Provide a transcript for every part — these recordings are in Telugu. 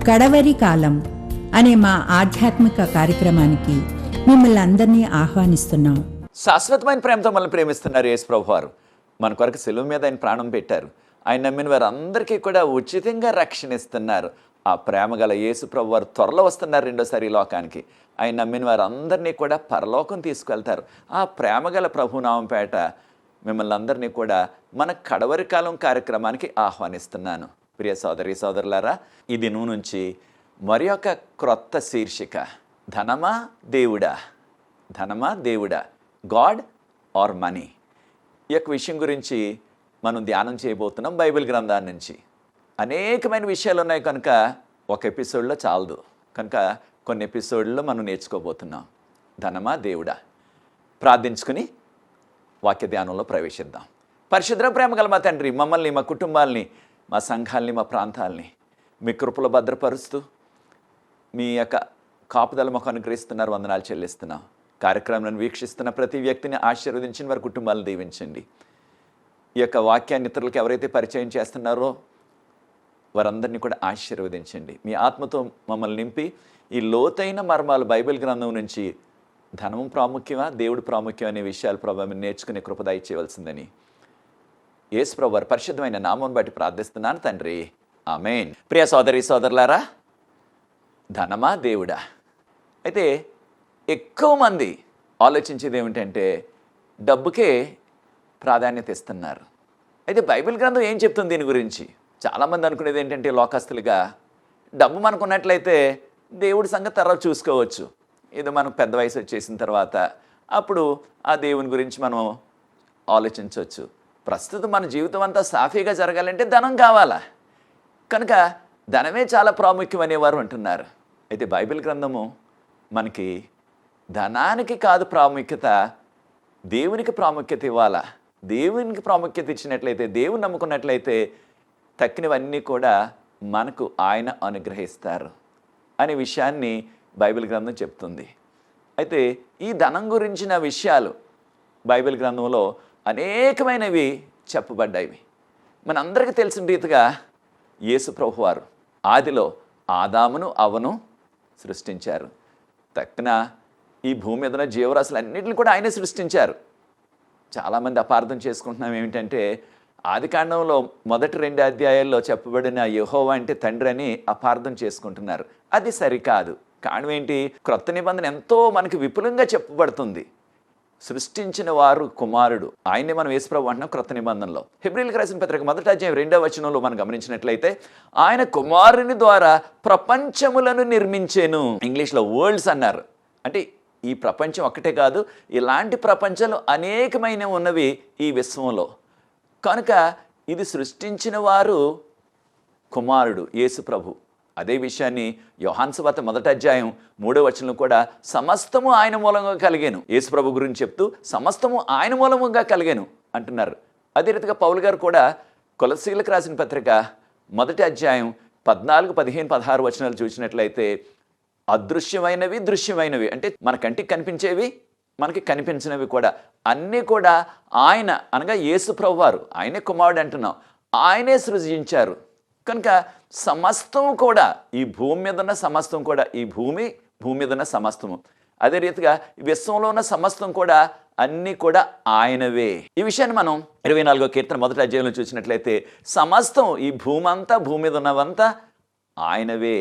కడవరి కాలం అనే మా ఆధ్యాత్మిక కార్యక్రమానికి మిమ్మల్ని అందరినీ ఆహ్వానిస్తున్నాం. శాశ్వతమైన ప్రేమతో మనల్ని ప్రేమిస్తున్నారు యేసు ప్రభువారు. మన కొరకు సిలువ మీద ఆయన ప్రాణం పెట్టారు. ఆయన నమ్మిన వారందరికీ కూడా ఉచితంగా రక్షణ ఇస్తున్నారు. ఆ ప్రేమ గల యేసు ప్రభువారు త్వరలో వస్తున్నారు రెండోసారి ఈ లోకానికి. ఆయన నమ్మిన వారందరినీ కూడా పరలోకం తీసుకెళ్తారు. ఆ ప్రేమ గల ప్రభునామం పేట మిమ్మల్ని అందరినీ కూడా మన కడవరి కాలం కార్యక్రమానికి ఆహ్వానిస్తున్నాను. ప్రియ సోదరి సోదరులారా, ఈ దినం నుంచి మరి ఒక క్రొత్త శీర్షిక, ధనమా దేవుడా, ధనమా దేవుడా, గాడ్ ఆర్ మనీ. ఈ యొక్క విషయం గురించి మనం ధ్యానం చేయబోతున్నాం బైబిల్ గ్రంథాన్ని నుంచి. అనేకమైన విషయాలు ఉన్నాయి కనుక ఒక ఎపిసోడ్లో చాలదు, కనుక కొన్ని ఎపిసోడ్లో మనం నేర్చుకోబోతున్నాం. ధనమా దేవుడా. ప్రార్థించుకుని వాక్య ధ్యానంలో ప్రవేశిద్దాం. పరిశుద్ధ ప్రేమ గల మా తండ్రి, మమ్మల్ని, మా కుటుంబాలని, మా సంఘాలని, మా ప్రాంతాలని మీ కృపలో భద్రపరుస్తూ మీ యొక్క కాపుదల మాకు అనుగ్రహిస్తున్నారు. వందనాలు చెల్లిస్తున్నాం. కార్యక్రమాలను వీక్షిస్తున్న ప్రతి వ్యక్తిని ఆశీర్వదించిన వారి కుటుంబాలను దీవించండి. ఈ యొక్క వాక్యాన్ని ఇతరులకు ఎవరైతే పరిచయం చేస్తున్నారో వారందరినీ కూడా ఆశీర్వదించండి. మీ ఆత్మతో మమ్మల్ని నింపి ఈ లోతైన మర్మాలు బైబిల్ గ్రంథం నుంచి ధనము ప్రాముఖ్యమా, దేవుడు ప్రాముఖ్యం అనే విషయాలు ప్రభావం నేర్చుకునే కృప దయచేయవలసిందని యేసు ప్రభువు వారి పరిశుద్ధమైన నామం బట్టి ప్రార్థిస్తున్నాను తండ్రి, ఆమేన్. ప్రియ సోదరి సోదరులారా, ధనమా దేవుడా. అయితే ఎక్కువ మంది ఆలోచించేది ఏమిటంటే డబ్బుకే ప్రాధాన్యత ఇస్తున్నారు. అయితే బైబిల్ గ్రంథం ఏం చెప్తుంది దీని గురించి? చాలామంది అనుకునేది ఏంటంటే లోకస్తులుగా, డబ్బు మనకున్నట్లయితే దేవుడి సంగతి తర్వాత చూసుకోవచ్చు, ఏదో మనకు పెద్ద వయసు వచ్చేసిన తర్వాత అప్పుడు ఆ దేవుని గురించి మనం ఆలోచించవచ్చు. ప్రస్తుతం మన జీవితం అంతా సాఫీగా జరగాలంటే ధనం కావాలా, కనుక ధనమే చాలా ప్రాముఖ్యం అనేవారు అంటున్నారు. అయితే బైబిల్ గ్రంథము మనకి ధనానికి కాదు ప్రాముఖ్యత, దేవునికి ప్రాముఖ్యత ఇవ్వాలా. దేవునికి ప్రాముఖ్యత ఇచ్చినట్లయితే, దేవుని నమ్ముకున్నట్లయితే తక్కినవన్నీ కూడా మనకు ఆయన అనుగ్రహిస్తారు అనే విషయాన్ని బైబిల్ గ్రంథం చెప్తుంది. అయితే ఈ ధనం గురించిన విషయాలు బైబిల్ గ్రంథంలో అనేకమైనవి చెప్పబడ్డాయి. మనందరికీ తెలిసిన రీతిగా యేసు ప్రభువారు ఆదిలో ఆదామును అవ్వను సృష్టించారు. తక్కిన ఈ భూమి మీద ఉన్న జీవరాశులన్నింటిని కూడా ఆయనే సృష్టించారు. చాలామంది అపార్థం చేసుకుంటున్నాం ఏమిటంటే, ఆదికాండంలో మొదటి 2 అధ్యాయాల్లో చెప్పబడిన యెహోవా అంటే తండ్రి అని అపార్థం చేసుకుంటున్నారు. అది సరికాదు. కారణం ఏంటి? క్రొత్త నిబంధన ఎంతో మనకి విపులంగా చెప్పబడుతుంది. సృష్టించిన వారు కుమారుడు, ఆయనే మనం యేసుప్రభు అంటున్నాం క్రొత్త నిబంధనలో. హెబ్రీయులకు రాసిన పత్రిక 1వ అధ్యాయం 2వ వచనంలో మనం గమనించినట్లయితే, ఆయన కుమారుని ద్వారా ప్రపంచములను నిర్మించెను. ఇంగ్లీష్లో వరల్డ్స్ అన్నారు. అంటే ఈ ప్రపంచం ఒక్కటే కాదు, ఇలాంటి ప్రపంచాలు అనేకమైన ఉన్నవి ఈ విశ్వంలో. కనుక ఇది సృష్టించిన వారు కుమారుడు యేసు ప్రభు. అదే విషయాన్ని యోహాను సువార్త 1వ అధ్యాయం 3వ వచనంలో కూడా సమస్తము ఆయన మూలంగా కలిగాను, యేసు ప్రభు గురించి చెప్తూ సమస్తము ఆయన మూలముగా కలిగాను అంటున్నారు. అదే రీతిగా పౌలు గారు కూడా కొలస్సీలకు రాసిన పత్రిక 1వ అధ్యాయం 14, 15, 16 వచనాలు చూసినట్లయితే, అదృశ్యమైనవి దృశ్యమైనవి అంటే మన కంటికి కనిపించేవి మనకి కనిపించినవి కూడా అన్నీ కూడా ఆయన అనగా యేసు ప్రభు వారు, ఆయనే కుమారుడు అంటున్నాం, ఆయనే సృజించారు. కనుక సమస్తం కూడా ఈ భూమి మీద ఉన్న సమస్తం కూడా, ఈ భూమి మీద ఉన్న సమస్తము, అదే రీతిగా విశ్వంలో ఉన్న సమస్తం కూడా అన్నీ కూడా ఆయనవే. ఈ విషయాన్ని మనం 24వ కీర్తన 1వ అధ్యాయంలో చూసినట్లయితే, సమస్తం ఈ భూమి అంతా, భూమి మీద ఉన్నవంతా ఆయనవే,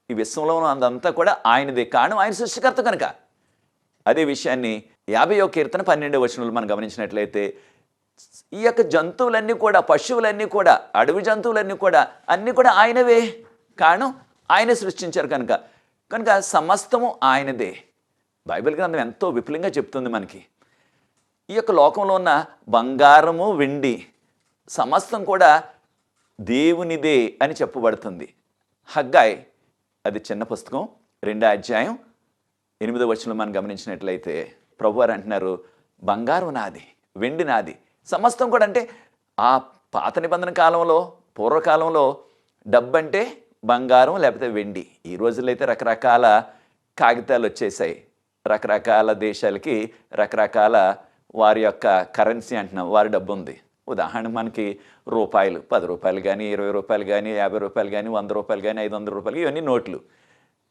ఈ విశ్వంలో ఉన్నదంతా కూడా ఆయనదే, కారణం ఆయన సృష్టికర్త కనుక. అదే విషయాన్ని 50వ కీర్తన 12వ వచనంలో మనం గమనించినట్లయితే, ఈ యొక్క జంతువులన్నీ కూడా, పశువులన్నీ కూడా, అడవి జంతువులన్నీ కూడా అన్నీ కూడా ఆయనవే, కారణం ఆయనే సృష్టించారు కనుక సమస్తము ఆయనదే. బైబిల్ గ్రంథం ఎంతో విపులంగా చెప్తుంది మనకి. ఈ యొక్క లోకంలో ఉన్న బంగారము, వెండి సమస్తం కూడా దేవునిదే అని చెప్పబడుతుంది. హగ్గాయ్, అది చిన్న పుస్తకం, 2వ అధ్యాయం 8వ వచనంలో మనం గమనించినట్లయితే ప్రభువారు అంటున్నారు, బంగారం నాది, వెండి నాది, సమస్తం కూడా. అంటే ఆ పాత నిబంధన కాలంలో, పూర్వకాలంలో డబ్బు అంటే బంగారం లేకపోతే వెండి. ఈ రోజుల్లో అయితే రకరకాల కాగితాలు వచ్చేసాయి, రకరకాల దేశాలకి రకరకాల వారి యొక్క కరెన్సీ అంటున్నాం, వారి డబ్బు ఉంది. ఉదాహరణ మనకి రూపాయలు, 10 రూపాయలు కానీ, 20 రూపాయలు కానీ, 50 రూపాయలు కానీ, 100 రూపాయలు కానీ, 500 రూపాయలు, ఇవన్నీ నోట్లు.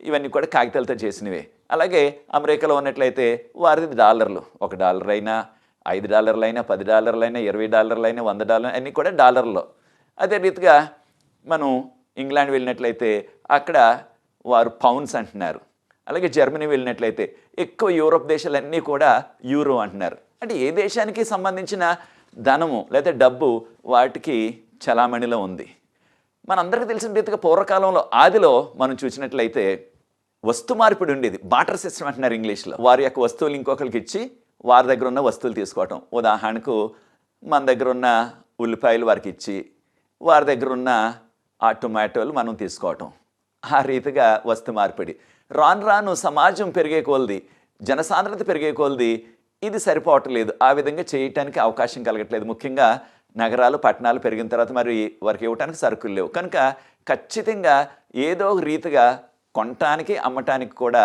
ఇవన్నీ కూడా కాగితాలతో చేసినవే. అలాగే అమెరికాలో ఉన్నట్లయితే వారిది డాలర్లు. $1 అయినా, $5 అయినా, $10 అయినా, $20 అయినా, $100 అన్నీ కూడా డాలర్లో. అదే రీతిగా మనం ఇంగ్లాండ్ వెళ్ళినట్లయితే అక్కడ వారు పౌండ్స్ అంటున్నారు. అలాగే జర్మనీ వెళ్ళినట్లయితే ఎక్కువ యూరోప్ దేశాలన్నీ కూడా యూరో అంటున్నారు. అంటే ఏ దేశానికి సంబంధించిన ధనము లేదా డబ్బు వాటికి చలామణిలో ఉంది. మనందరికీ తెలిసిన రీతిగా పూర్వకాలంలో ఆదిలో మనం చూసినట్లయితే వస్తు మార్పిడి ఉండేది. బాటర్ సిస్టమ్ అంటున్నారు ఇంగ్లీష్లో. వారి యొక్క వస్తువులు ఇంకొకరికి ఇచ్చి వారి దగ్గర ఉన్న వస్తువులు తీసుకోవటం. ఉదాహరణకు మన దగ్గర ఉన్న ఉల్లిపాయలు వారికి ఇచ్చి వారి దగ్గర ఉన్న ఆ టొమాటోలు మనం తీసుకోవటం. ఆ రీతిగా వస్తు మార్పిడి. రాను రాను సమాజం పెరిగే కొలది, జనసాంద్రత పెరిగే కొలది ఇది సరిపోవట్లేదు. ఆ విధంగా చేయటానికి అవకాశం కలగట్లేదు. ముఖ్యంగా నగరాలు, పట్టణాలు పెరిగిన తర్వాత మరి వారికి ఇవ్వటానికి సరుకులు లేవు. కనుక ఖచ్చితంగా ఏదో ఒక రీతిగా కొనటానికి, అమ్మటానికి కూడా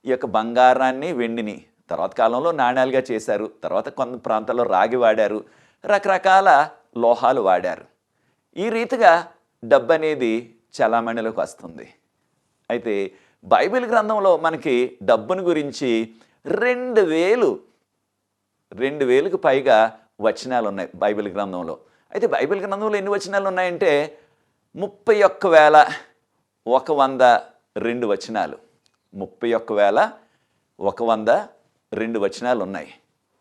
ఈ యొక్క బంగారాన్ని, వెండిని తర్వాత కాలంలో నాణ్యాలుగా చేశారు. తర్వాత కొంత ప్రాంతాల్లో రాగి వాడారు, రకరకాల లోహాలు వాడారు. ఈ రీతిగా డబ్బు అనేది చలామణిలోకి వస్తుంది. అయితే బైబిల్ గ్రంథంలో మనకి డబ్బుని గురించి 2000కు పైగా వచనాలు ఉన్నాయి బైబిల్ గ్రంథంలో. అయితే బైబిల్ గ్రంథంలో ఎన్ని వచనాలు ఉన్నాయంటే 31,102 వచనాలు. 31,102 వచనాలు ఉన్నాయి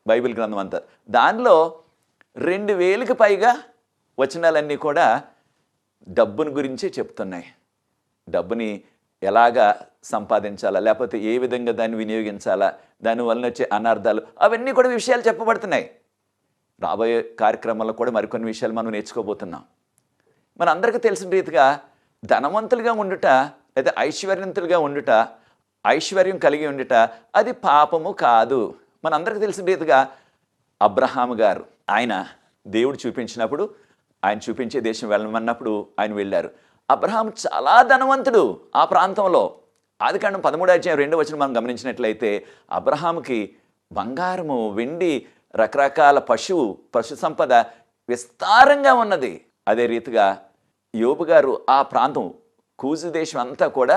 బైబిల్ గ్రంథం అంతా. దానిలో 2000కి పైగా వచనాలన్నీ కూడా డబ్బుని గురించే చెప్తున్నాయి. డబ్బుని ఎలాగా సంపాదించాలా, లేకపోతే ఏ విధంగా దాన్ని వినియోగించాలా, దానివల్ల వచ్చే అనర్థాలు, అవన్నీ కూడా విషయాలు చెప్పబడుతున్నాయి. రాబోయే కార్యక్రమాల్లో కూడా మరికొన్ని విషయాలు మనం నేర్చుకోబోతున్నాం. మన అందరికీ తెలిసిన రీతిగా ధనవంతులుగా ఉండుట లేదా ఐశ్వర్యవంతులుగా ఉండుట, ఐశ్వర్యం కలిగి ఉండుట అది పాపము కాదు. మనందరికీ తెలిసిన రీతిగా అబ్రహాము గారు, ఆయన దేవుడు చూపించినప్పుడు, ఆయన చూపించే దేశం వెళ్ళమన్నప్పుడు ఆయన వెళ్ళారు. అబ్రహాం చాలా ధనవంతుడు ఆ ప్రాంతంలో. ఆదికాండం 13:2 మనం గమనించినట్లయితే అబ్రహాంకి బంగారము, వెండి, రకరకాల పశు సంపద విస్తారంగా ఉన్నది. అదే రీతిగా యోబు గారు ఆ ప్రాంతం కూజు దేశం అంతా కూడా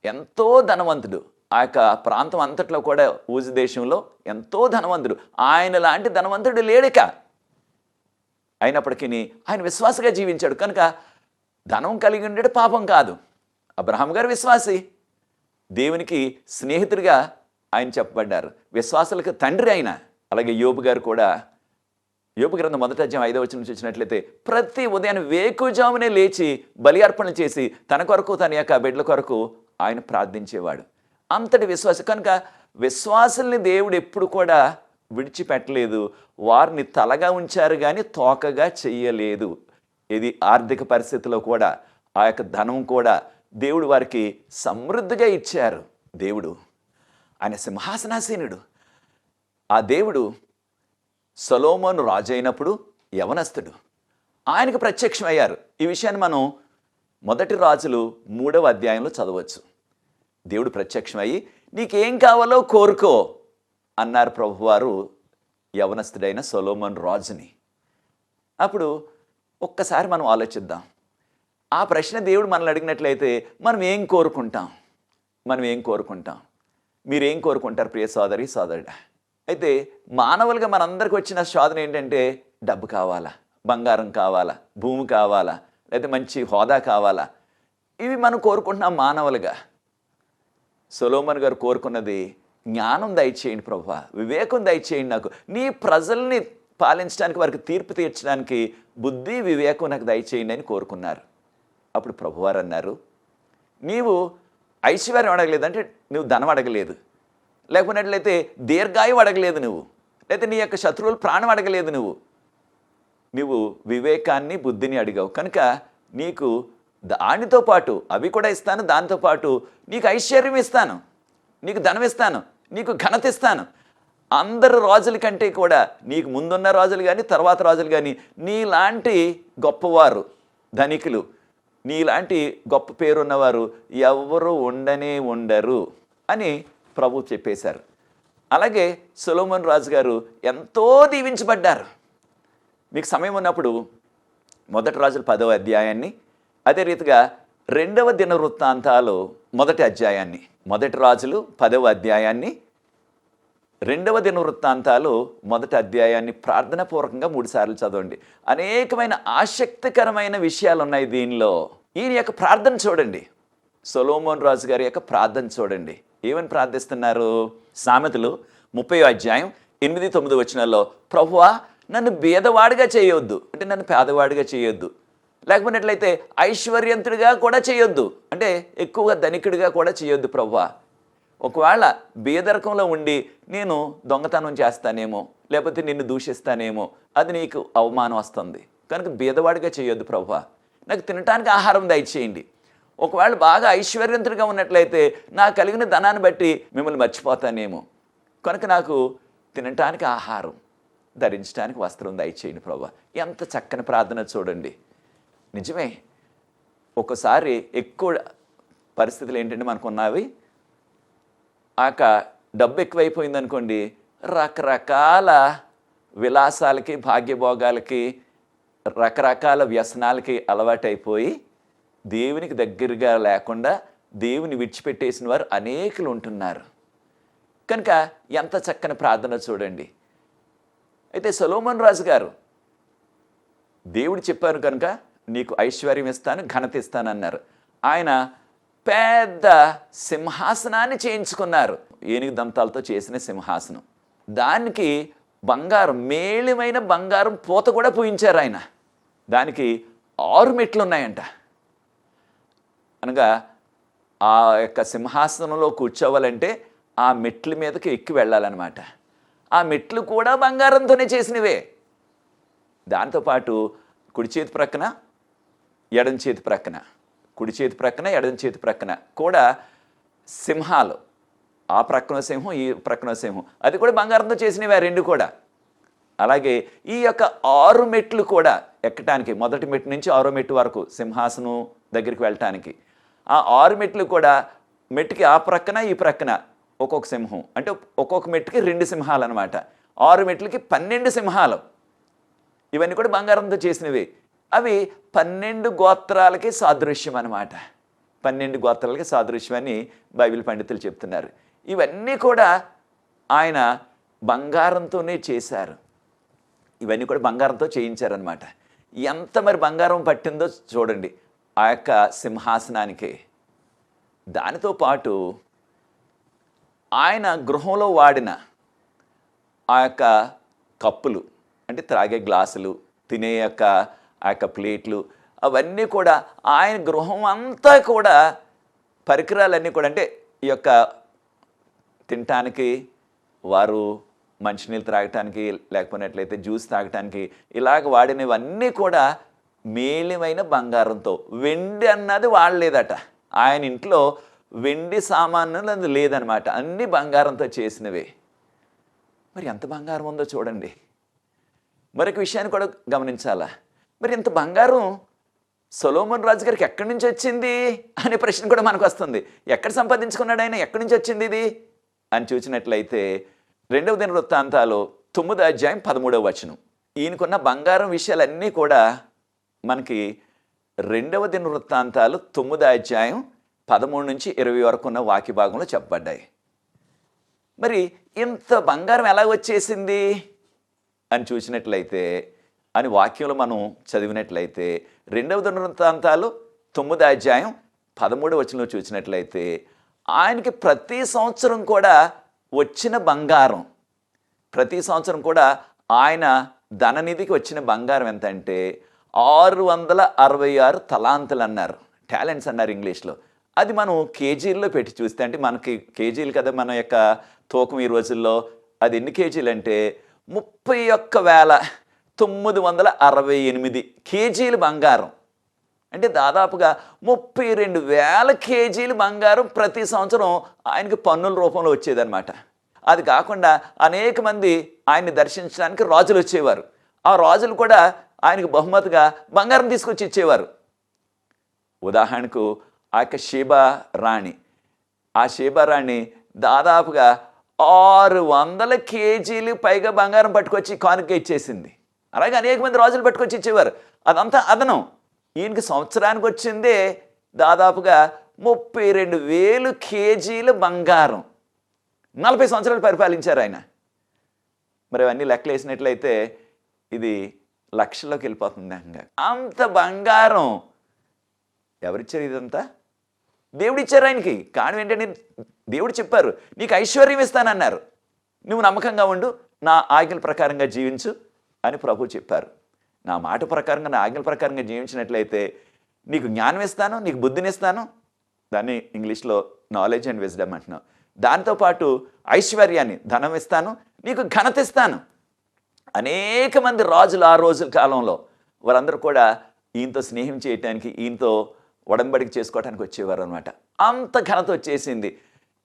ఎంతో ధనవంతుడు. ఆ యొక్క ప్రాంతం అంతట్లో కూడా ఊజు దేశంలో ఎంతో ధనవంతుడు. ఆయన లాంటి ధనవంతుడు లేడిక. అయినప్పటికీ ఆయన విశ్వాసగా జీవించాడు. కనుక ధనం కలిగి ఉండేది పాపం కాదు. అబ్రహాం గారు విశ్వాసి, దేవునికి స్నేహితుడిగా ఆయన చెప్పబడ్డారు, విశ్వాసులకు తండ్రి ఆయన. అలాగే యోబు గారు కూడా, యోబు గ్రంథం 1:5 చూసినట్లయితే ప్రతి ఉదయాన్ని వేకుజామునే లేచి బలి అర్పణలు చేసి తన కొరకు, తన యొక్క బిడ్డల కొరకు ఆయన ప్రార్థించేవాడు. అంతటి విశ్వాస. కనుక విశ్వాసుల్ని దేవుడు ఎప్పుడు కూడా విడిచిపెట్టలేదు. వారిని తలగా ఉంచారు కానీ తోకగా చెయ్యలేదు. ఇది ఆర్థిక పరిస్థితిలో కూడా ఆ యొక్క ధనం కూడా దేవుడు వారికి సమృద్ధిగా ఇచ్చారు. దేవుడు ఆయన సింహాసనాసీనుడు. ఆ దేవుడు సొలొమోను రాజు అయినప్పుడు యవనస్తుడు, ఆయనకు ప్రత్యక్షమయ్యారు. ఈ విషయాన్ని మనం 1 రాజులు 3వ అధ్యాయంలో చదవచ్చు. దేవుడు ప్రత్యక్షమయ్యి నీకేం కావాలో కోరుకో అన్నారు ప్రభువారు యవనస్తుడైన సొలొమోను రాజుని. అప్పుడు ఒక్కసారి మనం ఆలోచిద్దాం. ఆ ప్రశ్న దేవుడు మనల్ని అడిగినట్లయితే మనం ఏం కోరుకుంటాం? మీరేం కోరుకుంటారు ప్రియ సోదరి, సోదరుడా? అయితే మానవులుగా మనందరికి వచ్చిన శోధన ఏంటంటే డబ్బు కావాలా, బంగారం కావాలా, భూమి కావాలా, లేదా మంచి హోదా కావాలా, ఇవి మనం కోరుకుంటున్నాం మానవులుగా. సొలొమోను గారు కోరుకున్నది జ్ఞానం దయచేయండి ప్రభువా, వివేకం దయచేయండి నాకు, నీ ప్రజల్ని పాలించడానికి, వారికి తీర్పు తీర్చడానికి బుద్ధి వివేకం నాకు దయచేయండి అని కోరుకున్నారు. అప్పుడు ప్రభువారు అన్నారు, నీవు ఐశ్వర్యం అడగలేదు, అంటే నువ్వు ధనం అడగలేదు, లేకపోయినట్లయితే దీర్ఘాయువు అడగలేదు, నువ్వు లేకపోతే నీ యొక్క శత్రువులు ప్రాణం అడగలేదు, నువ్వు వివేకాన్ని బుద్ధిని అడిగావు. కనుక నీకు దానితో పాటు అవి కూడా ఇస్తాను, దానితో పాటు నీకు ఐశ్వర్యం ఇస్తాను, నీకు ధనం ఇస్తాను, నీకు ఘనత ఇస్తాను. అందరు రాజుల కంటే కూడా నీకు ముందున్న రాజులు కానీ తర్వాత రాజులు కానీ నీలాంటి గొప్పవారు, ధనికులు, నీలాంటి గొప్ప పేరున్నవారు ఎవరు ఉండరు అని ప్రభు చెప్పేశారు. అలాగే సొలొమోను రాజు గారు ఎంతో దీవించబడ్డారు. మీకు సమయం ఉన్నప్పుడు మొదటి రాజుల 10వ అధ్యాయాన్ని, అదే రీతిగా 2వ దినవృత్తాంతాలు మొదటి అధ్యాయాన్ని, మొదటి రాజులు 10వ అధ్యాయాన్ని, 2వ దినవృత్తాంతాలు మొదటి అధ్యాయాన్ని ప్రార్థనాపూర్వకంగా 3 సార్లు చదవండి. అనేకమైన ఆసక్తికరమైన విషయాలు ఉన్నాయి దీనిలో. ఈయన యొక్క ప్రార్థన చూడండి, సొలొమోను రాజు గారి యొక్క ప్రార్థన చూడండి. ఏమని ప్రార్థిస్తున్నారు? సామెతలు 30వ అధ్యాయం 8-9 వచనాల్లో, ప్రభువా నన్ను బీదవాడిగా చేయొద్దు, అంటే నన్ను పేదవాడిగా చేయొద్దు, లేకపోయినట్లయితే ఐశ్వర్యంతుడిగా కూడా చేయొద్దు, అంటే ఎక్కువగా ధనికుడిగా కూడా చేయొద్దు ప్రభువా. ఒకవేళ బీదరకంలో ఉండి నేను దొంగతనం చేస్తానేమో, లేకపోతే నిన్ను దూషిస్తానేమో, అది నీకు అవమానం వస్తుంది కనుక బీదవాడిగా చేయొద్దు ప్రభువా. నాకు తినటానికి ఆహారం దయచేయండి. ఒకవేళ బాగా ఐశ్వర్యంతుడిగా ఉన్నట్లయితే నాకు కలిగిన ధనాన్ని బట్టి మిమ్మల్ని మర్చిపోతానేమో, కనుక నాకు తినటానికి ఆహారం, ధరించడానికి వస్త్రం దయచేయండి ప్రభువా. ఎంత చక్కని ప్రార్థన చూడండి. నిజమే, ఒకసారి ఎక్కువ పరిస్థితులు ఏంటంటే మనకున్నవి, డబ్బు ఎక్కువైపోయింది అనుకోండి, రకరకాల విలాసాలకి, భాగ్యభోగాలకి, రకరకాల వ్యసనాలకి అలవాటైపోయి దేవునికి దగ్గరగా లేకుండా దేవుని విడిచిపెట్టేసిన వారు అనేకులు ఉంటున్నారు. కనుక ఎంత చక్కని ప్రార్థన చూడండి. అయితే సొలొమోను రాజు గారు, దేవుడు చెప్పారు కనుక నీకు ఐశ్వర్యం ఇస్తాను, ఘనత ఇస్తానన్నారు. ఆయన పెద్ద సింహాసనాన్ని చేయించుకున్నారు, ఏనుగు దంతాలతో చేసిన సింహాసనం. దానికి బంగారం, మేలిమైన బంగారం పూత కూడా పూయించారు ఆయన. దానికి 6 మెట్లు ఉన్నాయంట. అనగా ఆ యొక్క సింహాసనంలో కూర్చోవాలంటే ఆ మెట్ల మీదకి ఎక్కి వెళ్ళాలన్నమాట. ఆ మెట్లు కూడా బంగారంతోనే చేసినవే. దాంతోపాటు కుడి చేతి ప్రక్కన, ఎడం చేతి ప్రక్కన, కుడి చేతి ప్రక్కన, ఎడం చేతి ప్రక్కన కూడా సింహాలు, ఆ ప్రక్కన సింహం, ఈ ప్రక్కన సింహం, అది కూడా బంగారంతో చేసినవి ఆ 2 కూడా. అలాగే ఈ యొక్క 6 మెట్లు కూడా ఎక్కటానికి, మొదటి మెట్టు నుంచి 6వ మెట్టు వరకు సింహాసనం దగ్గరికి వెళ్ళటానికి, ఆ 6 మెట్లు కూడా మెట్టుకి ఆ ప్రక్కన ఈ ప్రక్కన ఒక్కొక్క సింహం, అంటే ఒక్కొక్క మెట్టుకి 2 సింహాలు అనమాట. 6 మెట్లకి 12 సింహాలు. ఇవన్నీ కూడా బంగారంతో చేసినవి. అవి 12 గోత్రాలకి సాదృశ్యం అనమాట. 12 గోత్రాలకి సాదృశ్యం అని బైబిల్ పండితులు చెప్తున్నారు. ఇవన్నీ కూడా ఆయన బంగారంతోనే చేశారు. ఇవన్నీ కూడా బంగారంతో చేయించారనమాట. ఎంత మరి బంగారం పట్టిందో చూడండి ఆ యొక్క సింహాసనానికి. దానితో పాటు ఆయన గృహంలో వాడిన ఆ యొక్క కప్పులు, అంటే త్రాగే గ్లాసులు, తినే ఆ యొక్క ప్లేట్లు, అవన్నీ కూడా ఆయన గృహం అంతా కూడా పరికరాలన్నీ కూడా, అంటే ఈ యొక్క తినటానికి, వారు మంచినీళ్ళు త్రాగటానికి, లేకపోయినట్లయితే జ్యూస్ తాగటానికి ఇలాగ వాడినవన్నీ కూడా మేలిమైన బంగారంతో. వెండి అన్నది వాడలేదట. ఆయన ఇంట్లో వెండి సామాను అది లేదనమాట. అన్నీ బంగారంతో చేసినవే. మరి ఎంత బంగారం ఉందో చూడండి. మరొక విషయాన్ని కూడా గమనించాలా. మరి ఇంత బంగారం సొలొమోను రాజు గారికి ఎక్కడి నుంచి వచ్చింది అనే ప్రశ్న కూడా మనకు వస్తుంది. ఎక్కడ సంపాదించుకున్నాడు ఆయన, ఎక్కడి నుంచి వచ్చింది ఇది అని చూసినట్లయితే 2వ దినవృత్తాంతాలు 9వ అధ్యాయం 13వ వచనం. ఈయనకున్న బంగారం విషయాలన్నీ కూడా మనకి 2వ దినవృత్తాంతాలు 9వ అధ్యాయం 13 నుంచి 20 వరకు ఉన్న వాక్య భాగంలో చెప్పబడ్డాయి. మరి ఇంత బంగారం ఎలా వచ్చేసింది అని చూసినట్లయితే, అని వాక్యంలో మనం చదివినట్లయితే 2వ దినవృత్తాంతాలు 9వ అధ్యాయం 13వ వచనంలో చూసినట్లయితే, ఆయనకి ప్రతి సంవత్సరం కూడా వచ్చిన బంగారం, ప్రతి సంవత్సరం కూడా ఆయన ధననిధికి వచ్చిన బంగారం ఎంత అంటే 666 తలాంతులు అన్నారు, టాలెంట్స్ అన్నారు ఇంగ్లీష్లో. అది మనం కేజీల్లో పెట్టి చూస్తే, అంటే మనకి కేజీలు కదా మన యొక్క తూకం ఈ రోజుల్లో, అది ఎన్ని కేజీలు అంటే 31,968 కేజీలు బంగారం. అంటే దాదాపుగా 32,000 కేజీలు బంగారం ప్రతి సంవత్సరం ఆయనకి పన్నుల రూపంలో వచ్చేదన్నమాట. అది కాకుండా అనేక మంది ఆయన్ని దర్శించడానికి రాజులు వచ్చేవారు. ఆ రాజులు కూడా ఆయనకు బహుమతిగా బంగారం తీసుకొచ్చి ఇచ్చేవారు. ఉదాహరణకు ఆ యొక్క షేబా రాణి, ఆ షేబా రాణి దాదాపుగా 600 కేజీలు పైగా బంగారం పట్టుకొచ్చి కానుక ఇచ్చేసింది. అలాగే అనేక మంది రాజులు పట్టుకొచ్చి ఇచ్చేవారు. అదంతా అదనం. ఈయనకి సంవత్సరానికి వచ్చిందే దాదాపుగా 32,000 కేజీల బంగారం. 40 సంవత్సరాలు పరిపాలించారు ఆయన. మరి అవన్నీ లెక్కలు వేసినట్లయితే ఇది లక్షల్లోకి వెళ్ళిపోతుంది. అంత బంగారం ఎవరిచ్చారు? ఇదంతా దేవుడిచ్చారు ఆయనకి. కారణం ఏంటంటే దేవుడు చెప్పారు, నీకు ఐశ్వర్యం ఇస్తానన్నారు, నువ్వు నమ్మకంగా ఉండు, నా ఆజ్ఞల ప్రకారంగా జీవించు అని ప్రభు చెప్పారు. నా మాట ప్రకారంగా, నా ఆజ్ఞల ప్రకారంగా జీవించినట్లయితే నీకు జ్ఞానం ఇస్తాను, నీకు బుద్ధిని ఇస్తాను. దాన్ని ఇంగ్లీష్లో నాలెడ్జ్ అండ్ విజ్డమ్ అంటున్నాం. దాంతోపాటు ఐశ్వర్యాన్ని, ధనం ఇస్తాను, నీకు ఘనత ఇస్తాను. అనేక మంది రాజులు ఆ రోజుల కాలంలో వారందరూ కూడా ఈయనతో స్నేహం చేయటానికి, ఈయనతో ఒడంబడిక చేసుకోవడానికి వచ్చేవారు అనమాట. అంత ఘనత వచ్చేసింది.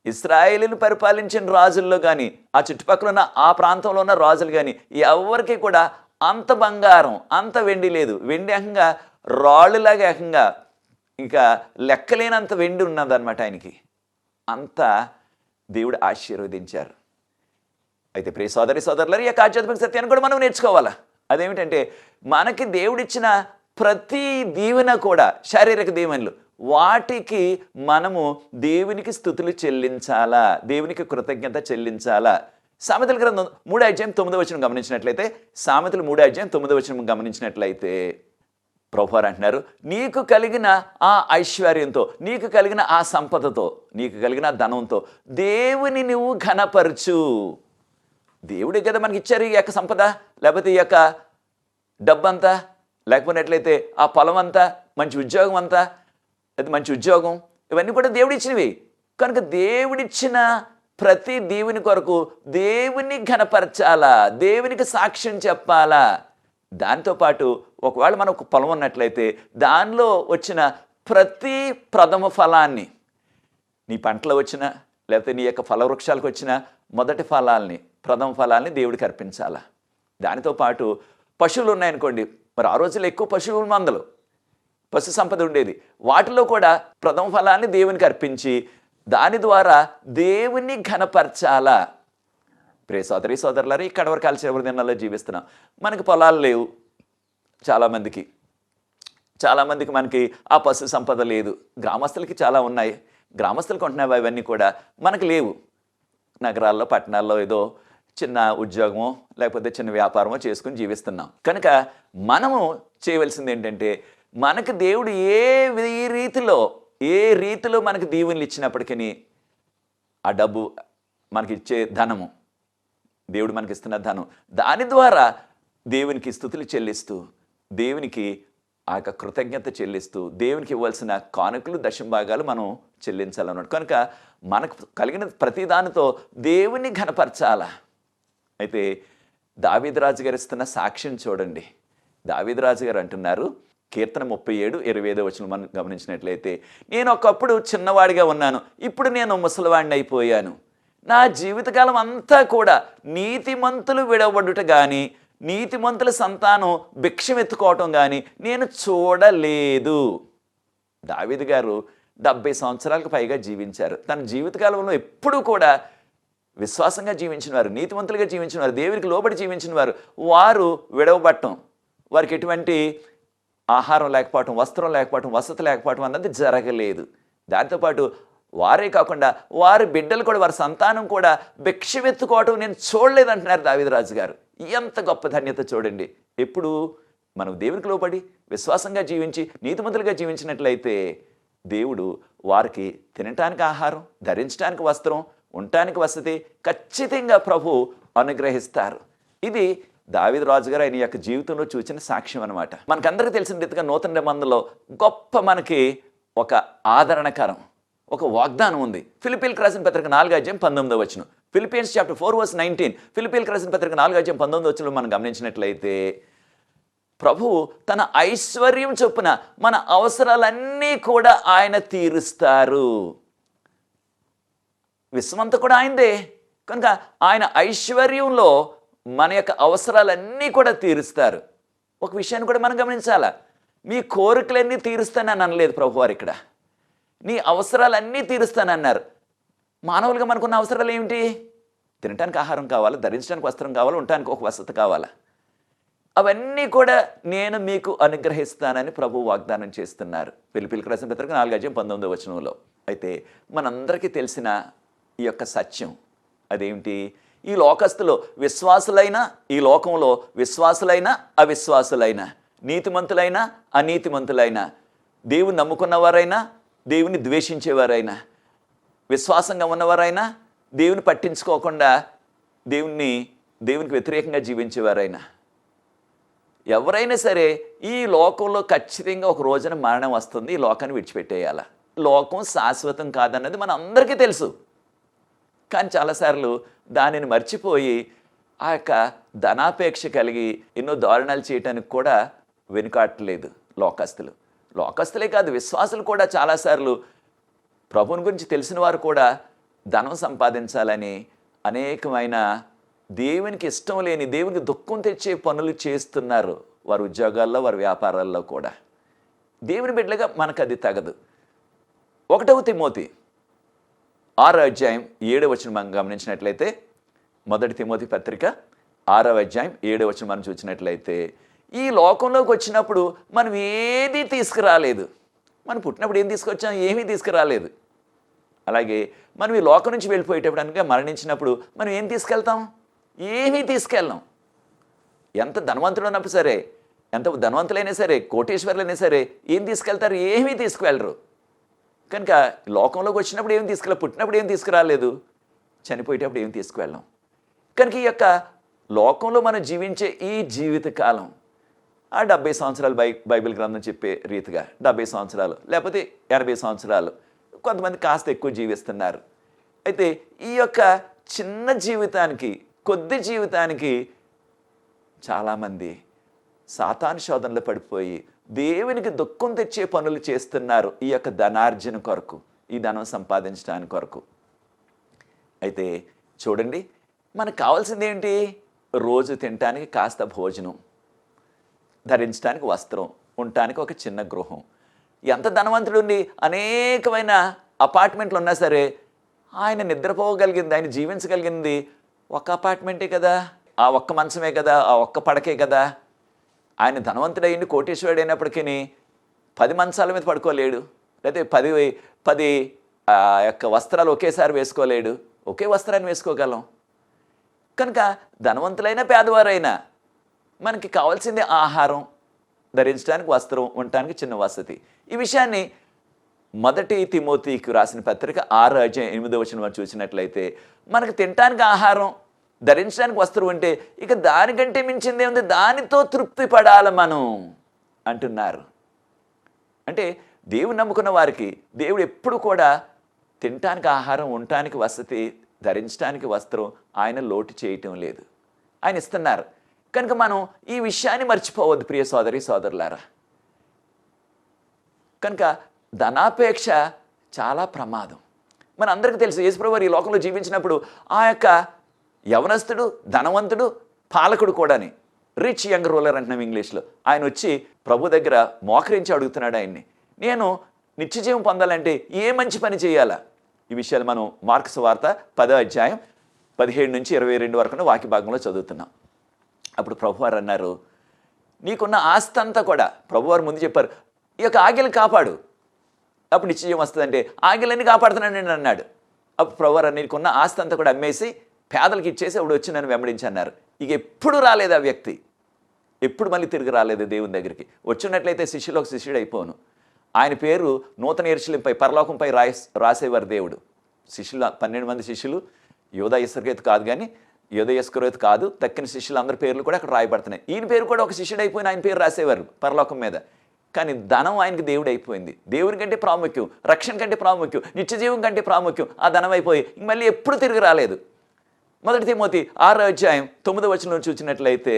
ఇశ్రాయేలును పరిపాలించిన రాజుల్లో కానీ, ఆ చుట్టుపక్కల ఉన్న ఆ ప్రాంతంలో ఉన్న రాజులు కానీ ఎవరికి కూడా అంత బంగారం, అంత వెండి లేదు. వెండి ఏకంగా రాళ్ళులాగా ఏకంగా ఇంకా లెక్కలేనంత వెండి ఉన్నదన్నమాట ఆయనకి. అంత దేవుడు ఆశీర్వదించారు. అయితే ప్రియ సోదరి సోదరులారా, ఈ యొక్క ఆధ్యాత్మిక సత్యాన్ని కూడా మనం నేర్చుకోవాలా. అదేమిటంటే మనకి దేవుడిచ్చిన ప్రతి దీవెన కూడా శారీరక దీవెనలు, వాటికి మనము దేవునికి స్తుతులు చెల్లించాలా, దేవునికి కృతజ్ఞత చెల్లించాలా. సామెతల గ్రంథం 3:9 గమనించినట్లయితే, సామెతలు 3:9 గమనించినట్లయితే ప్రభువారు అంటున్నారు, నీకు కలిగిన ఆ ఐశ్వర్యంతో, నీకు కలిగిన ఆ సంపదతో, నీకు కలిగిన ధనంతో దేవుని నువ్వు ఘనపరచు. దేవుడే కదా మనకి ఇచ్చారు ఈ యొక్క సంపద, లేకపోతే ఈ యొక్క డబ్బంతా, లేకపోయినట్లయితే ఆ పొలం అంతా, మంచి ఉద్యోగం అంతా, అది మంచి ఉద్యోగం, ఇవన్నీ కూడా దేవుడు ఇచ్చినవి. కనుక దేవుడిచ్చిన ప్రతి దేవుని కొరకు దేవుని ఘనపరచాలా, దేవునికి సాక్ష్యం చెప్పాలా. దాంతోపాటు ఒకవేళ మనకు ఒక పొలం ఉన్నట్లయితే దానిలో వచ్చిన ప్రతి ప్రథమ ఫలాన్ని, నీ పంటలో వచ్చిన లేకపోతే నీ యొక్క ఫలవృక్షాలకు వచ్చిన మొదటి ఫలాల్ని, ప్రథమ ఫలాల్ని దేవుడికి అర్పించాలా. దానితో పాటు పశువులు ఉన్నాయనుకోండి, మరి ఆ రోజుల్లో ఎక్కువ పశువుల మందలు, పశు సంపద ఉండేది. వాటిలో కూడా ప్రథమ ఫలాన్ని దేవునికి అర్పించి దాని ద్వారా దేవుని ఘనపరచాలా. ప్రియ సోదరి సోదరులారా, ఇక్కడ వరకు కాల చివరి దినాల్లో జీవిస్తున్నాం. మనకి పొలాలు లేవు చాలామందికి మనకి ఆ పశు సంపద లేదు. గ్రామస్తులకి చాలా ఉన్నాయి, గ్రామస్తులకు ఉంటున్నాయి, అవన్నీ కూడా మనకు లేవు. నగరాల్లో పట్టణాల్లో ఏదో చిన్న ఉద్యోగమో లేకపోతే చిన్న వ్యాపారమో చేసుకుని జీవిస్తున్నాం. కనుక మనము చేయవలసింది ఏంటంటే, మనకు దేవుడు ఏ రీతిలో మనకు దీవెనలు ఇచ్చినప్పటికీ ఆ డబ్బు మనకి ఇచ్చే ధనము, దేవుడు మనకి ఇస్తున్న ధనం, దాని ద్వారా దేవునికి స్తుతులు చెల్లిస్తూ, దేవునికి ఆ యొక్క కృతజ్ఞత చెల్లిస్తూ, దేవునికి ఇవ్వాల్సిన కానుకలు, దశంభాగాలు మనం చెల్లించాలన్నమాట. కనుక మనకు కలిగిన ప్రతి దానితో దేవుని ఘనపరచాలా. అయితే దావీదు రాజు గారు ఇస్తున్న సాక్ష్యం చూడండి. దావీదు రాజు గారు అంటున్నారు, కీర్తన 37:25 మనం గమనించినట్లయితే, నేను ఒకప్పుడు చిన్నవాడిగా ఉన్నాను, ఇప్పుడు నేను ముసలివాడిని అయిపోయాను. నా జీవితకాలం అంతా కూడా నీతిమంతులు విడవబడుట కానీ, నీతిమంతుల సంతానం భిక్షం ఎత్తుకోవటం కానీ నేను చూడలేదు. దావీదు గారు 70 సంవత్సరాలకు పైగా జీవించారు. తన జీవితకాలంలో ఎప్పుడూ కూడా విశ్వాసంగా జీవించిన వారు, నీతిమంతులుగా జీవించిన వారు, దేవునికి లోబడి జీవించిన వారు, వారు విడవబట్టం, వారికి ఎటువంటి ఆహారం లేకపోవటం, వస్త్రం లేకపోవటం, వసతి లేకపోవటం అన్నది జరగలేదు. దాంతోపాటు వారే కాకుండా వారి బిడ్డలు కూడా, వారి సంతానం కూడా భిక్షం ఎత్తుకోవటం నేను చూడలేదంటున్నారు దావీదు రాజు గారు. ఎంత గొప్ప ధన్యత చూడండి. ఎప్పుడు మనం దేవునికి లోబడి విశ్వాసంగా జీవించి నీతిమంతులుగా జీవించినట్లయితే దేవుడు వారికి తినటానికి ఆహారం, ధరించడానికి వస్త్రం, ఉండటానికి వసతి ఖచ్చితంగా ప్రభు అనుగ్రహిస్తారు. ఇది దావీదు రాజు గారు ఆయన యొక్క జీవితంలో చూసిన సాక్ష్యం అనమాట. మనకందరికీ తెలిసిన రీతిగా నూతన నిబంధనలో గొప్ప మనకి ఒక ఆదరణకరం ఒక వాగ్దానం ఉంది. ఫిలిప్పీయులకు రాసిన పత్రిక 4:19. Philippians chapter 4:19. ఫిలిప్పీయులకు రాసిన పత్రిక 4:19 మనం గమనించినట్లయితే, ప్రభువు తన ఐశ్వర్యం చొప్పున మన అవసరాలన్నీ కూడా ఆయన తీరుస్తారు. విశ్వమంతా కూడా ఆయనదే. కనుక ఆయన ఐశ్వర్యంలో మన యొక్క అవసరాలన్నీ కూడా తీరుస్తారు. ఒక విషయాన్ని కూడా మనం గమనించాలా, మీ కోరికలన్నీ తీరుస్తానని అనలేదు ప్రభువారు ఇక్కడ. నీ అవసరాలన్నీ తీరుస్తానన్నారు. మానవులుగా మనకున్న అవసరాలు ఏమిటి? తినటానికి ఆహారం కావాలి, ధరించడానికి వస్త్రం కావాలి, ఉండటానికి ఒక వసతి కావాలా. అవన్నీ కూడా నేను మీకు అనుగ్రహిస్తానని ప్రభు వాగ్దానం చేస్తున్నారు. ఫిలిప్పీయులకు రాసిన పత్రిక 4:19 అయితే మనందరికీ తెలిసిన ఈ యొక్క సత్యం అదేమిటి? ఈ లోకస్తులు విశ్వాసులైన, ఈ లోకంలో విశ్వాసులైన అవిశ్వాసులైన, నీతిమంతులైన అనీతిమంతులైన, దేవుని నమ్ముకున్నవారైనా దేవుని ద్వేషించేవారైనా, విశ్వాసంగా ఉన్నవారైనా దేవుని పట్టించుకోకుండా దేవునికి వ్యతిరేకంగా జీవించేవారైనా, ఎవరైనా సరే ఈ లోకంలో ఖచ్చితంగా ఒక రోజున మరణం వస్తుంది. ఈ లోకాన్ని విడిచిపెట్టేయాల. లోకం శాశ్వతం కాదన్నది మన అందరికీ తెలుసు. కానీ చాలాసార్లు దానిని మర్చిపోయి ఆ యొక్క ధనాపేక్ష కలిగి ఎన్నో దారుణాలు చేయటానికి కూడా వెనుకాడలేదు లోకస్తులే కాదు, విశ్వాసులు కూడా చాలాసార్లు ప్రభుని గురించి తెలిసిన వారు కూడా ధనం సంపాదించాలని అనేకమైన దేవునికి ఇష్టం లేని, దేవునికి దుఃఖం తెచ్చే పనులు చేస్తున్నారు. వారి ఉద్యోగాల్లో, వారి వ్యాపారాల్లో కూడా. దేవుని బిడ్డలుగా మనకు అది తగదు. 1 తిమోతి 6:7 మనం గమనించినట్లయితే, 1 తిమోతి పత్రిక 6:7 మనం చూసినట్లయితే, ఈ లోకంలోకి వచ్చినప్పుడు మనం ఏదీ తీసుకురాలేదు. మనం పుట్టినప్పుడు ఏం తీసుకొచ్చాం? ఏమీ తీసుకురాలేదు. అలాగే మనం ఈ లోకం నుంచి వెళ్ళిపోయేటప్పుడు అనగా మరణించినప్పుడు మనం ఏం తీసుకెళ్తాం? ఏమీ తీసుకెళ్ళాం. ఎంత ధనవంతుడు ఉన్నప్పుడు సరే, ఎంత ధనవంతులైనా సరే, కోటీశ్వరులైనా సరే ఏం తీసుకెళ్తారు? ఏమీ తీసుకువెళ్ళరు. కనుక లోకంలోకి వచ్చినప్పుడు ఏం తీసుకెళ్ళ, పుట్టినప్పుడు ఏం తీసుకురాలేదు, చనిపోయేటప్పుడు ఏం తీసుకువెళ్ళాం. కనుక ఈ యొక్క లోకంలో మనం జీవించే ఈ జీవితకాలం ఆ 70 సంవత్సరాలు బైబిల్ గ్రంథం చెప్పే రీతిగా 70 సంవత్సరాలు లేకపోతే 80 సంవత్సరాలు, కొంతమంది కాస్త ఎక్కువ జీవిస్తున్నారు. అయితే ఈ యొక్క చిన్న జీవితానికి, కొద్ది జీవితానికి చాలామంది సాతాను శోధనలో పడిపోయి దేవునికి దుఃఖం తెచ్చే పనులు చేస్తున్నారు ఈ యొక్క ధనార్జన కొరకు, ఈ ధనం సంపాదించడానికి కొరకు. అయితే చూడండి, మనకు కావాల్సింది ఏంటి? రోజు తినటానికి కాస్త భోజనం, ధరించడానికి వస్త్రం, ఉండటానికి ఒక చిన్న గృహం. ఎంత ధనవంతుడుండి అనేకమైన అపార్ట్మెంట్లు ఉన్నా సరే ఆయన నిద్రపోగలిగింది, ఆయన జీవించగలిగింది ఒక అపార్ట్మెంటే కదా, ఆ ఒక్క మంచమే కదా, ఆ ఒక్క పడకే కదా. ఆయన ధనవంతుడైంది, కోటీశ్వరుడు అయినప్పటికీ 10 మంచాల మీద పడుకోలేడు, లేకపోతే 10 యొక్క వస్త్రాలు ఒకేసారి వేసుకోలేడు. ఒకే వస్త్రాన్ని వేసుకోగలం. కనుక ధనవంతులైనా పేదవారైనా మనకి కావాల్సింది ఆహారం, ధరించడానికి వస్త్రం, ఉండటానికి చిన్న వసతి. ఈ విషయాన్ని 1 తిమోతికి రాసిన పత్రిక 6:8 చూసినట్లయితే, మనకు తినటానికి ఆహారం, ధరించడానికి వస్త్రం ఉంటే ఇక దానికంటే మించిందే ఉంది, దానితో తృప్తి పడాలి మనం అంటున్నారు. అంటే దేవుని నమ్ముకున్న వారికి దేవుడు ఎప్పుడు కూడా తినటానికి ఆహారం, ఉండటానికి వసతి, ధరించడానికి వస్త్రం ఆయన లోటు చేయటం లేదు, ఆయన ఇస్తున్నారు. కనుక మనం ఈ విషయాన్ని మర్చిపోవద్దు ప్రియ సోదరి సోదరులారా. కనుక ధనాపేక్ష చాలా ప్రమాదం. మన అందరికీ తెలుసు, యేసుప్రభువు వారు ఈ లోకంలో జీవించినప్పుడు ఆ యొక్క యవనస్తుడు, ధనవంతుడు, పాలకుడు కూడాని, రిచ్ యంగ్ రూలర్ అంటున్నాం ఇంగ్లీష్లో, ఆయన వచ్చి ప్రభు దగ్గర మోకరించి అడుగుతున్నాడు ఆయన్ని, నేను నిత్యజీవం పొందాలంటే ఏ మంచి పని చేయాలా? ఈ విషయాలు మనం మార్కు సువార్త 10:17-22 వరకు వాక్య భాగంలో చదువుతున్నాం. అప్పుడు ప్రభువారు అన్నారు, నీకున్న ఆస్తి అంతా కూడా, ప్రభువారు ముందు చెప్పారు, ఈ యొక్క ఆగిలు కాపాడు, అప్పుడు నిశ్చయం వస్తుందంటే ఆగిలన్నీ కాపాడుతున్నాను నేను అన్నాడు. అప్పుడు ప్రభువారు నీకున్న ఆస్తి అంతా కూడా అమ్మేసి పేదలకు ఇచ్చేసి అప్పుడు వచ్చి నన్ను వెంబడించి అన్నారు. ఇక ఎప్పుడు రాలేదు ఆ వ్యక్తి, ఎప్పుడు మళ్ళీ తిరిగి రాలేదు దేవుని దగ్గరికి. వచ్చినట్లయితే శిష్యులు ఒక శిష్యుడు అయిపోను. ఆయన పేరు నూతన యెరూషలేముపై, పరలోకంపై రాసేవారు దేవుడు. శిష్యులు 12 మంది శిష్యులు, యోధా ఇస్కరియోతు కాదు, కానీ యోధా ఇస్కరియోతు కాదు, తక్కిన శిష్యులు అందరి పేర్లు కూడా అక్కడ రాయబడుతున్నాయి. ఈయన పేరు కూడా ఒక శిష్యుడు అయిపోయిన ఆయన పేరు రాసేవారు పరలోకం మీద. కానీ ధనం ఆయనకి దేవుడు అయిపోయింది. దేవుని కంటే ప్రాముఖ్యం, రక్షణ కంటే ప్రాముఖ్యం, నిత్యజీవం కంటే ప్రాముఖ్యం ఆ ధనం అయిపోయి మళ్ళీ ఎప్పుడు తిరిగి రాలేదు. 1 తిమోతి 6:9 చూసినట్లయితే,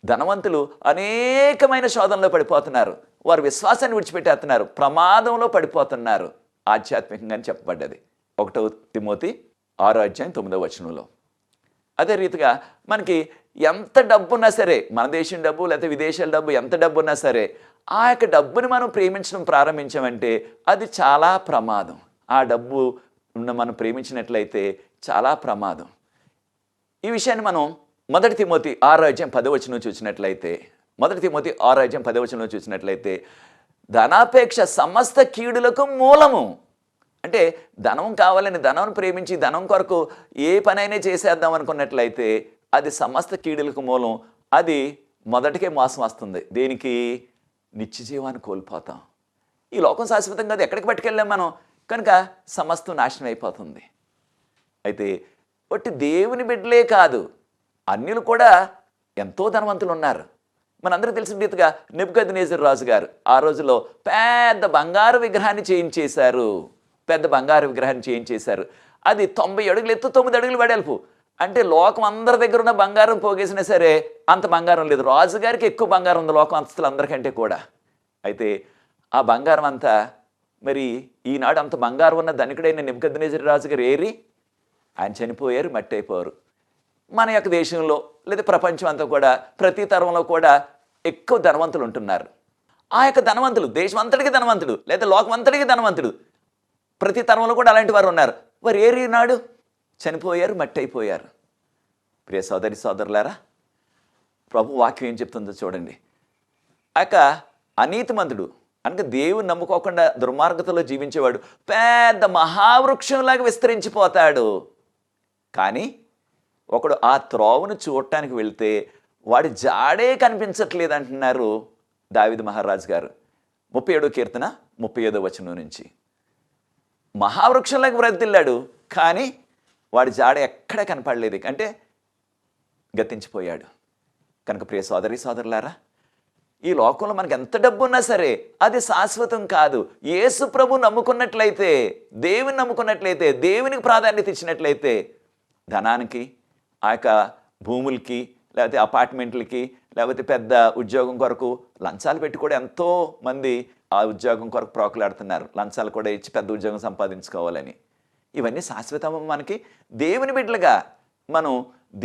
ధనవంతులు అనేకమైన శోధనలో పడిపోతున్నారు, వారు విశ్వాసాన్ని విడిచిపెట్టేస్తున్నారు, ప్రమాదంలో పడిపోతున్నారు ఆధ్యాత్మికంగా అని చెప్పబడ్డది 1 తిమోతి 6:9. అదే రీతిగా మనకి ఎంత డబ్బున్నా సరే, మన దేశం డబ్బు లేకపోతే విదేశాల డబ్బు, ఎంత డబ్బు ఉన్నా సరే, ఆ యొక్క డబ్బుని మనం ప్రేమించడం ప్రారంభించామంటే అది చాలా ప్రమాదం. ఆ డబ్బు మనం ప్రేమించినట్లయితే చాలా ప్రమాదం. ఈ విషయాన్ని మనం మొదటి తిమోతి 6:10 చూసినట్లయితే, మొదటి తిమోతి 6:10 చూసినట్లయితే, ధనాపేక్ష సమస్త కీడులకు మూలము. అంటే ధనం కావాలని ధనం ప్రేమించి ధనం కొరకు ఏ పనైనా చేసేద్దాం అనుకున్నట్లయితే అది సమస్త కీడులకు మూలం. అది మొదటికే మోసం వస్తుంది. దేనికి? నిత్య జీవాన్ని కోల్పోతాం. ఈ లోకం శాశ్వతం కాదు, ఎక్కడికి పట్టుకెళ్ళాం మనం, కనుక సమస్తం నాశనం అయిపోతుంది. అయితే ఒట్టి దేవుని బిడ్డలే కాదు, అన్యులు కూడా ఎంతో ధనవంతులు ఉన్నారు. మనందరికీ తెలిసిన రీతిగా నెబుకద్నెజర్ రాజు గారు ఆ రోజులో పెద్ద బంగారు విగ్రహాన్ని చేయించేశారు. పెద్ద బంగారు విగ్రహాన్ని చేయించేశారు. అది 90 అడుగులు ఎత్తు, 9 అడుగులు వెడల్పు. అంటే లోకం అందరి దగ్గర ఉన్న బంగారం పోగేసినా సరే అంత బంగారం లేదు. రాజుగారికి ఎక్కువ బంగారం ఉంది లోకం అంతస్తులు అందరికంటే కూడా. అయితే ఆ బంగారం అంతా మరి ఈనాడు అంత బంగారం ఉన్న ధనికుడైన నెబుకద్నెజర్ రాజు గారు ఏరి ఆయన చనిపోయారు, మట్టి అయిపోయారు. మన యొక్క దేశంలో లేదా ప్రపంచం అంతా కూడా ప్రతి తరంలో కూడా ఎక్కువ ధనవంతులు ఉంటున్నారు. ఆ యొక్క ధనవంతులు దేశం అంతటికి ధనవంతుడు లేదా లోకం అంతటికి ధనవంతుడు, ప్రతి తరంలో కూడా అలాంటి వారు ఉన్నారు. వారు ఏరినాడు చనిపోయారు, మట్టి అయిపోయారు. ప్రియ సోదరి సోదరులారా, ప్రభు వాక్యం ఏం చెప్తుందో చూడండి. ఆ యొక్క అనీతిమంతుడు అనగా దేవుని నమ్ముకోకుండా దుర్మార్గతలో జీవించేవాడు పెద్ద మహావృక్షంలాగా విస్తరించిపోతాడు. కానీ ఒకడు ఆ త్రోవను చూడటానికి వెళ్తే వాడి జాడే కనిపించట్లేదు అంటున్నారు దావీదు మహారాజు గారు. 37వ కీర్తన 35వ వచనం నుంచి. మహావృక్షంలాగా బ్రతిల్లాడు, కానీ వాడి జాడ ఎక్కడ కనపడలేదు, అంటే గతించిపోయాడు. కనుక ప్రియ సోదరి సోదరులారా, ఈ లోకంలో మనకి ఎంత డబ్బు ఉన్నా సరే అది శాశ్వతం కాదు. యేసు ప్రభు నమ్ముకున్నట్లయితే, దేవుని నమ్ముకున్నట్లయితే, దేవునికి ప్రాధాన్యత ఇచ్చినట్లయితే ధనానికి, ఆ యొక్క భూములకి, లేకపోతే అపార్ట్మెంట్లకి, లేకపోతే పెద్ద ఉద్యోగం కొరకు లంచాలు పెట్టి కూడా ఎంతో మంది ఆ ఉద్యోగం కొరకు ప్రోకులాడుతున్నారు. లంచాలు కూడా ఇచ్చి పెద్ద ఉద్యోగం సంపాదించుకోవాలని. ఇవన్నీ శాశ్వతము. మనకి దేవుని బిడ్డలుగా మనం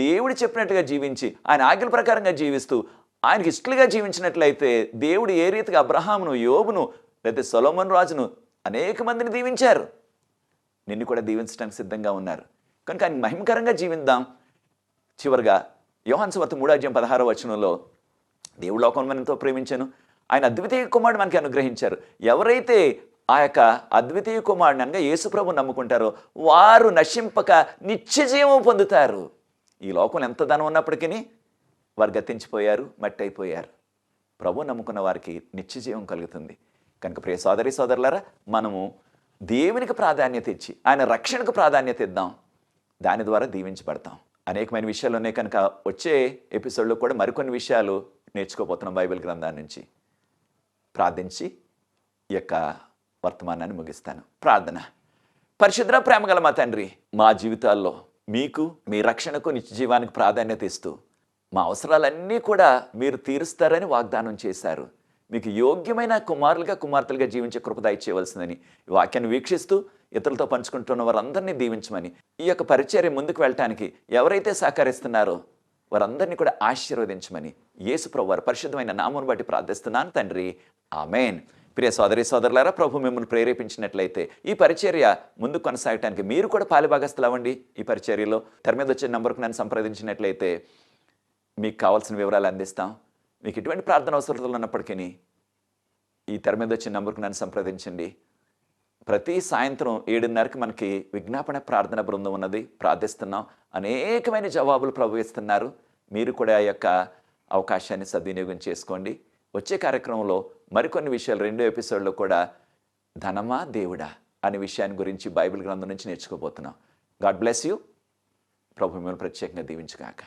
దేవుడు చెప్పినట్టుగా జీవించి ఆయన ఆజ్ఞల ప్రకారంగా జీవిస్తూ ఆయనకి ఇష్టలుగా జీవించినట్లయితే దేవుడు ఏ రీతిగా అబ్రహామును, యోబును, లేకపోతే సొలొమోను రాజును అనేక మందిని దీవించారు, నిన్ను కూడా దీవించడానికి సిద్ధంగా ఉన్నారు. కనుక ఆయన మహిమకరంగా జీవిద్దాం. చివరిగా యోహాను సువార్త 3:16 వచనంలో దేవుడు లోకం ఎంతో ప్రేమించాను, ఆయన అద్వితీయ కుమారుడు మనకి అనుగ్రహించారు. ఎవరైతే ఆ యొక్క అద్వితీయ కుమారుని అనగా యేసుప్రభు నమ్ముకుంటారో వారు నశింపక నిత్య జీవం పొందుతారు. ఈ లోకంలో ఎంత ధనం ఉన్నప్పటికీ వారు గతించిపోయారు, మట్టి అయిపోయారు. ప్రభు నమ్ముకున్న వారికి నిత్య జీవం కలుగుతుంది. కనుక ప్రియ సోదరి సోదరులారా, మనము దేవునికి ప్రాధాన్యత ఇచ్చి ఆయన రక్షణకు ప్రాధాన్యత ఇద్దాం. దాని ద్వారా దీవించబడతాం. అనేకమైన విషయాలు ఉన్నాయి కనుక వచ్చే ఎపిసోడ్లో కూడా మరికొన్ని విషయాలు నేర్చుకోబోతున్నాం బైబిల్ గ్రంథాన్ని నుంచి. ప్రార్థించి ఈ యొక్క వర్తమానాన్ని ముగిస్తాను. ప్రార్థన. పరిశుద్ధ ప్రేమగల మా తండ్రి, మా జీవితాల్లో మీకు, మీ రక్షణకు, నిత్య జీవానికి ప్రాధాన్యత ఇస్తూ మా అవసరాలన్నీ కూడా మీరు తీరుస్తారని వాగ్దానం చేశారు. మీకు యోగ్యమైన కుమారులుగా, కుమార్తెలుగా జీవించే కృప దయచేయవలసిందని ఈ వాక్యాన్ని వీక్షిస్తూ ఇతరులతో పంచుకుంటున్న వారందరినీ దీవించమని, ఈ యొక్క పరిచర్య ముందుకు వెళ్ళటానికి ఎవరైతే సహకరిస్తున్నారో వారందరినీ కూడా ఆశీర్వదించమని యేసు ప్రభు వారి పరిశుద్ధమైన నామమును బట్టి ప్రార్థిస్తున్నాను తండ్రి. ఆమేన్. ప్రియ సోదరి సోదరులారా, ప్రభు మిమ్మల్ని ప్రేరేపించినట్లయితే ఈ పరిచర్య ముందు కొనసాగటానికి మీరు కూడా పాలుభాగస్తులు అవ్వండి. ఈ పరిచర్యలో తెర మీద వచ్చే నంబర్కు నన్ను సంప్రదించినట్లయితే మీకు కావాల్సిన వివరాలు అందిస్తాం. మీకు ఎటువంటి ప్రార్థన అవసరాలు ఉన్నప్పటికీ ఈ తెర మీద వచ్చే నంబర్కు నన్ను సంప్రదించండి. ప్రతి సాయంత్రం 7:30కి మనకి విజ్ఞాపన ప్రార్థన బృందం ఉన్నది, ప్రార్థిస్తున్నాం. అనేకమైన జవాబులు ప్రభు ఇస్తున్నారు. మీరు కూడా ఆ యొక్క అవకాశాన్ని సద్వినియోగం చేసుకోండి. వచ్చే కార్యక్రమంలో మరికొన్ని విషయాలు 2వ ఎపిసోడ్లో కూడా ధనమా దేవుడా అనే విషయాన్ని గురించి బైబిల్ గ్రంథం నుంచి నేర్చుకోబోతున్నాం. God bless you. ప్రభు మిమ్మల్ని ప్రత్యేకంగా దీవించుగాక.